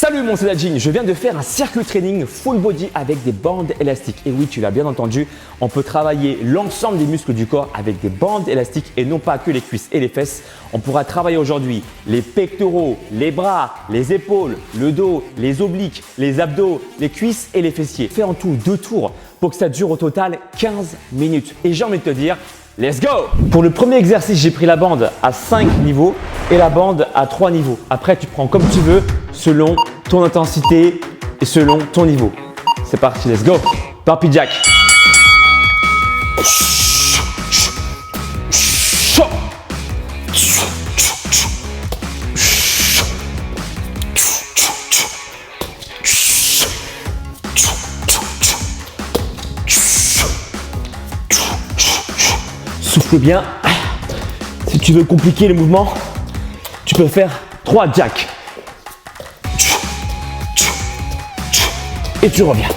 Salut mon Cédadjing, je viens de faire un circuit training full body avec des bandes élastiques. Et oui, tu l'as bien entendu, on peut travailler l'ensemble des muscles du corps avec des bandes élastiques et non pas que les cuisses et les fesses. On pourra travailler aujourd'hui les pectoraux, les bras, les épaules, le dos, les obliques, les abdos, les cuisses et les fessiers. Fais en tout 2 tours pour que ça dure au total 15 minutes. Et j'ai envie de te dire, let's go! Pour le premier exercice, j'ai pris la bande à 5 niveaux et la bande à 3 niveaux. Après, tu prends comme tu veux selon ton intensité et selon ton niveau. C'est parti, let's go! Burpee jack. Souffle bien. Si tu veux compliquer le mouvement, tu peux faire 3 jacks. Et tu reviens.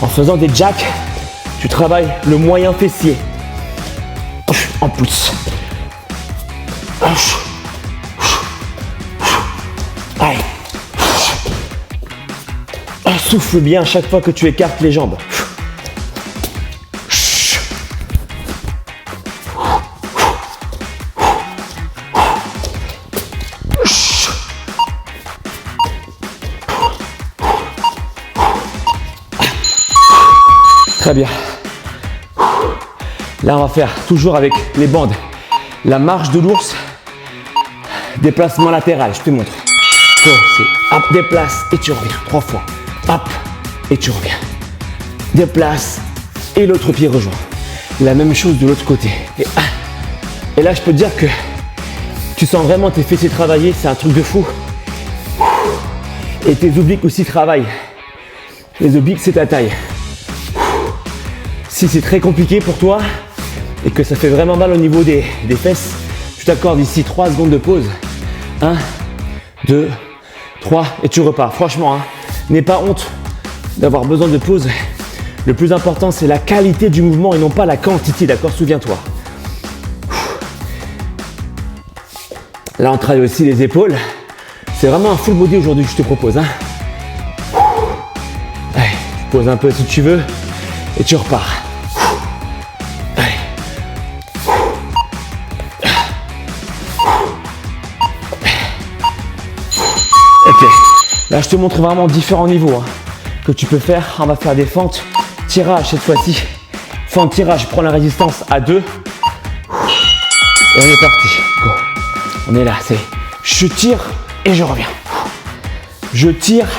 En faisant des jacks, tu travailles le moyen fessier. En plus. Allez. Souffle bien à chaque fois que tu écartes les jambes. Très bien. Là, on va faire toujours avec les bandes. La marche de l'ours, déplacement latéral. Je te montre. C'est hop, déplace et tu reviens. 3 fois. Hop et tu reviens. Déplace et l'autre pied rejoint. La même chose de l'autre côté. Et là, je peux te dire que tu sens vraiment tes fessiers travailler. C'est un truc de fou. Et tes obliques aussi travaillent. Les obliques, c'est ta taille. Si c'est très compliqué pour toi et que ça fait vraiment mal au niveau des fesses, tu t'accordes ici 3 secondes de pause. 1, 2, 3 et tu repars. Franchement, n'aie pas honte d'avoir besoin de pause. Le plus important, c'est la qualité du mouvement et non pas la quantité, d'accord? Souviens-toi. Là, on travaille aussi les épaules. C'est vraiment un full body aujourd'hui que je te propose. Allez, tu poses un peu si tu veux et tu repars. Là, je te montre vraiment différents niveaux que tu peux faire. On va faire des fentes, tirage cette fois-ci. Fente, tirage, prends la résistance à 2. Et on est parti. Go. On est là, c'est je tire et je reviens. Je tire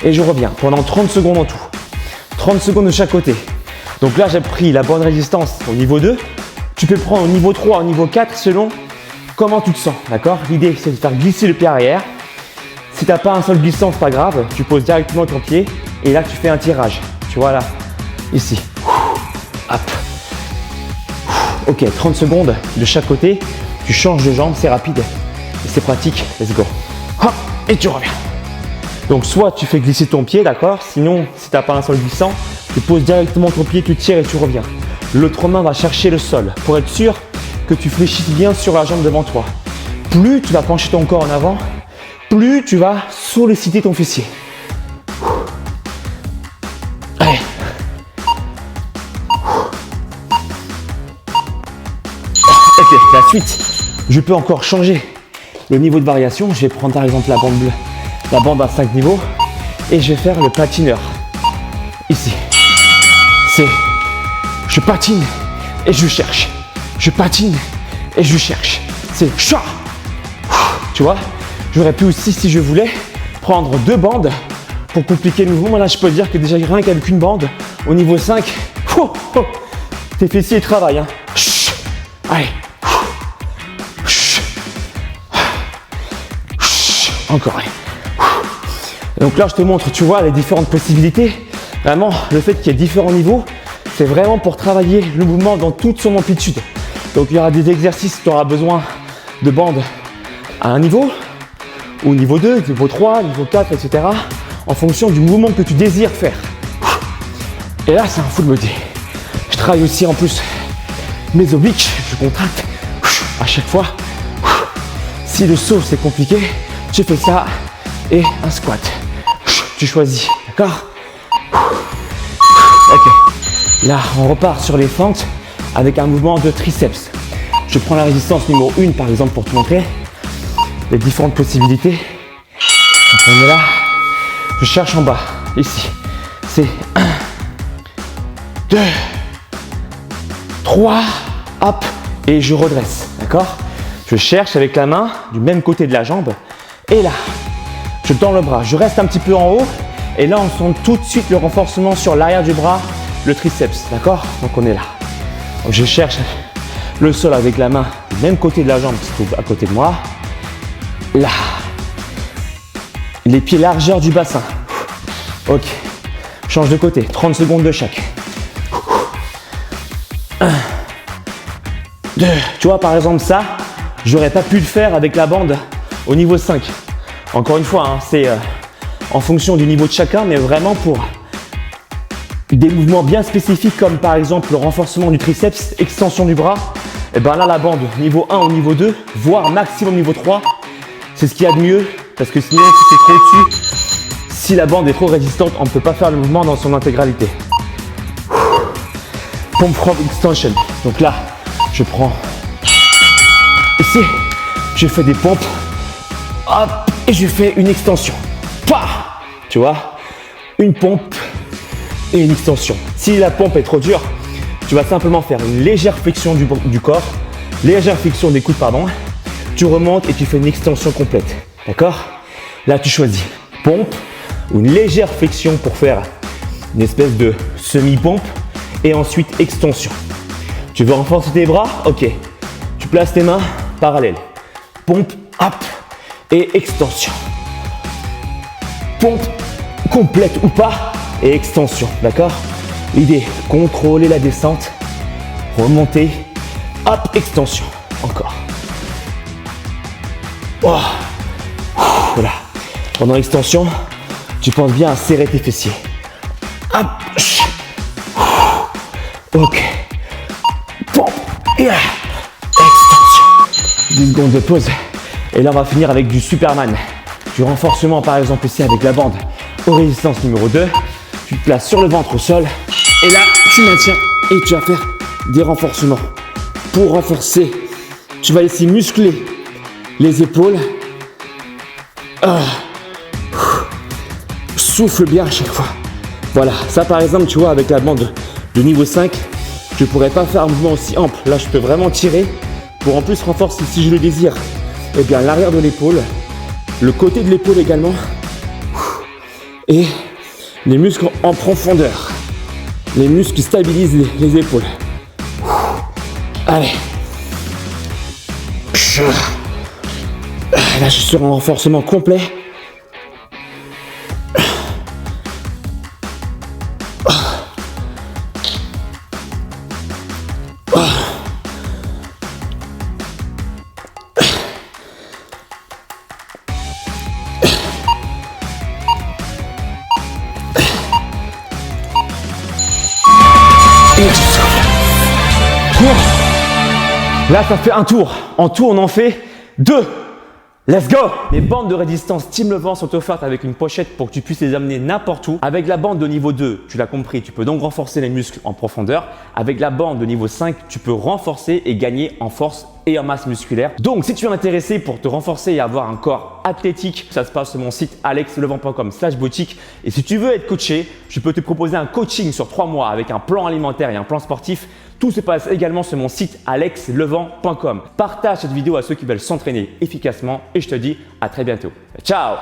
et je reviens pendant 30 secondes en tout. 30 secondes de chaque côté. Donc là, j'ai pris la bonne résistance au niveau 2. Tu peux prendre au niveau 3, au niveau 4 selon comment tu te sens. D'accord? L'idée, c'est de faire glisser le pied arrière. Si tu n'as pas un sol glissant, c'est pas grave, tu poses directement ton pied et là tu fais un tirage. Tu vois là, ici. Hop. Ok, 30 secondes de chaque côté, tu changes de jambe, c'est rapide et c'est pratique. Let's go. Hop, et tu reviens. Donc soit tu fais glisser ton pied, d'accord? Sinon, si tu n'as pas un sol glissant, tu poses directement ton pied, tu tires et tu reviens. L'autre main va chercher le sol pour être sûr que tu fléchisses bien sur la jambe devant toi. Plus tu vas pencher ton corps en avant, plus tu vas solliciter ton fessier. Allez. Ok, la suite, je peux encore changer le niveau de variation. Je vais prendre par exemple la bande bleue, la bande à 5 niveaux et je vais faire le patineur. Ici, c'est je patine et je cherche. Je patine et je cherche. C'est chat. Tu vois? J'aurais pu aussi, si je voulais, prendre 2 bandes pour compliquer le mouvement. Là, je peux te dire que déjà rien qu'avec une bande, au niveau 5, tes fessiers travaillent. Allez. Encore. Allez. Donc là, je te montre, tu vois, les différentes possibilités. Vraiment, le fait qu'il y ait différents niveaux, c'est vraiment pour travailler le mouvement dans toute son amplitude. Donc, il y aura des exercices, tu auras besoin de bandes à un niveau, au niveau 2, niveau 3, niveau 4, etc. en fonction du mouvement que tu désires faire. Et là, c'est un full body. Je travaille aussi en plus mes obliques, je contracte à chaque fois. Si le saut c'est compliqué, tu fais ça et un squat. Tu choisis, d'accord? Ok. Là, on repart sur les fentes avec un mouvement de triceps. Je prends la résistance numéro 1 par exemple pour te montrer les différentes possibilités. Donc on est là, je cherche en bas, ici. C'est 1, 2, 3, hop, et je redresse, d'accord? Je cherche avec la main du même côté de la jambe et là, je tends le bras, je reste un petit peu en haut et là on sent tout de suite le renforcement sur l'arrière du bras, le triceps, d'accord? Donc on est là. Donc je cherche le sol avec la main du même côté de la jambe qui se trouve à côté de moi. Là. Les pieds largeur du bassin. Ok. Change de côté, 30 secondes de chaque. 1, 2. Tu vois par exemple ça, j'aurais pas pu le faire avec la bande au niveau 5. Encore une fois, hein, c'est en fonction du niveau de chacun, mais vraiment pour des mouvements bien spécifiques comme par exemple le renforcement du triceps, extension du bras, et bien là la bande niveau 1 ou niveau 2, voire maximum niveau 3, c'est ce qu'il y a de mieux parce que sinon si c'est trop au-dessus, si la bande est trop résistante, on ne peut pas faire le mouvement dans son intégralité. Pump from extension. Donc là, je prends ici, je fais des pompes, hop, et je fais une extension. Pah, tu vois, une pompe et une extension. Si la pompe est trop dure, tu vas simplement faire une légère flexion du corps, légère flexion des coudes, pardon. Tu remontes et tu fais une extension complète. D'accord? Là, tu choisis pompe ou une légère flexion pour faire une espèce de semi-pompe et ensuite extension. Tu veux renforcer tes bras? Ok. Tu places tes mains parallèles. Pompe, hop, et extension. Pompe complète ou pas et extension. D'accord? L'idée, contrôler la descente, remonter, hop, extension. Encore. Oh. Voilà. Pendant l'extension, tu penses bien à serrer tes fessiers. Hop. Ok. Pompe. Et extension. 10 secondes de pause. Et là, on va finir avec du Superman. Du renforcement, par exemple, ici avec la bande aux résistances numéro 2. Tu te places sur le ventre au sol. Et là, tu maintiens et tu vas faire des renforcements. Pour renforcer, tu vas ici muscler les épaules. Souffle bien à chaque fois. Voilà, ça par exemple, tu vois, avec la bande de niveau 5, je ne pourrais pas faire un mouvement aussi ample. Là, je peux vraiment tirer pour en plus renforcer, si je le désire, eh bien l'arrière de l'épaule, le côté de l'épaule également, et les muscles en profondeur. Les muscles qui stabilisent les épaules. Allez. Là, je suis sur un renforcement complet. Là, ça fait un tour. En tout, on en fait 2. Let's go! Les bandes de résistance Team Levant sont offertes avec une pochette pour que tu puisses les amener n'importe où. Avec la bande de niveau 2, tu l'as compris, tu peux donc renforcer les muscles en profondeur. Avec la bande de niveau 5, tu peux renforcer et gagner en force et en masse musculaire. Donc, si tu es intéressé pour te renforcer et avoir un corps athlétique, ça se passe sur mon site alexlevant.com/boutique. Et si tu veux être coaché, je peux te proposer un coaching sur 3 mois avec un plan alimentaire et un plan sportif. Tout se passe également sur mon site alexlevant.com. Partage cette vidéo à ceux qui veulent s'entraîner efficacement et je te dis à très bientôt. Ciao!